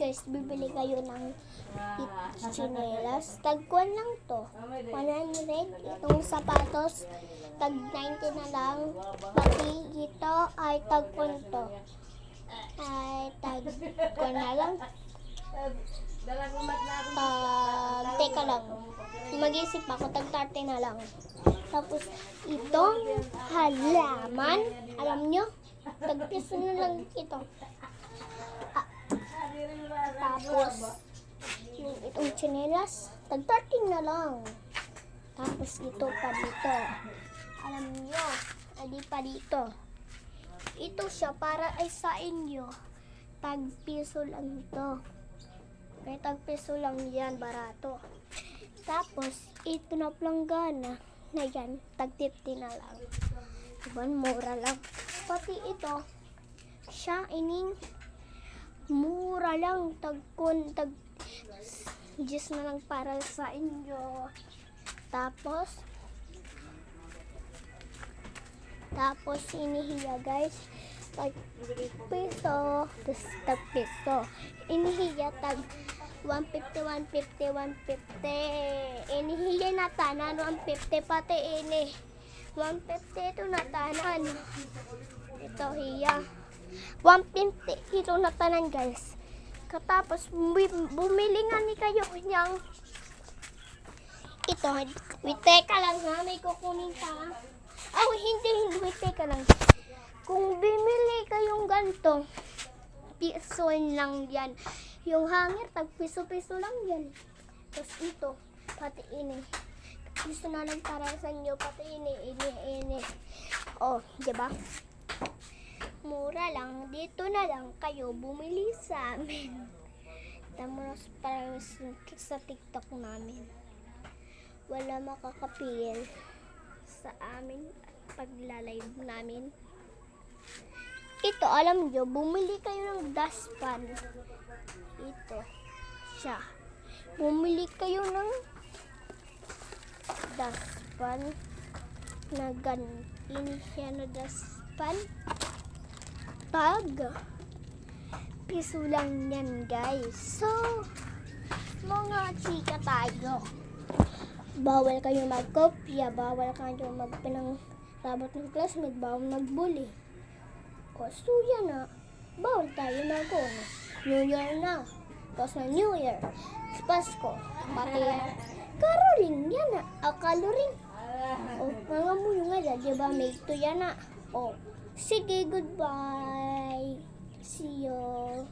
guys, bibili kayo ng chinelas. Tag-1 lang to. 100. Itong sapatos, tag 90 na lang. Pati ito ay tag-1 to. Ay tag-1 na lang. Teka lang. Mag-isip ako, tag 30 na lang. Tapos itong halaman, alam nyo, tag-piso na lang ito. Tapos, yung itong tsinelas, tag 13 na lang. Tapos ito pa dito. Alam nyo, adi pa dito. Ito siya para ay sa inyo. Tag piso lang ito. Kaya tag piso lang yan, barato. Tapos, ito na planggana na yan, tag 50 na lang. Diba, mura lang. Pati ito, siya ining mura lang, tag 10 na lang para sa inyo. Tapos inihiya guys, tag piso, tag piso. Inihiya tag 150. Inihiya na tanan 150 pati ini. 150 ito na tanan. Ito hiya. 150 ito na tanan guys. Katapos bumili nga ni kayo niyang ito. Wait, teka lang ha, may kukunin ka. Oh, hindi, wait, teka lang. Kung bimili kayong ganito, piso lang yan. Yung hanger, tag piso-piso lang yan. Tapos ito, pati ini. Gusto na lang para sa inyo, pati ini. Oh, diba? Mura lang. Dito na lang kayo bumili sa amin. Tapos para sa TikTok namin. Wala makakapil sa amin pagla-live namin. Ito, alam nyo, bumili kayo ng dustpan. Ito, siya. Bumili kayo ng dustpan na ini siya na dustpan. Tag piso lang yan guys. So, mga chika tayo. Bawal kayo magkopya, bawal kayo magpinangrabot ng classmate, bawal magbully. So yan na, bawal tayo New Year na. Tapos na New Year, Pasko, pati Caroling, yan na. Caloring. O, mga mo yung nga, diba, may ito yan na. O, sige, goodbye. See you.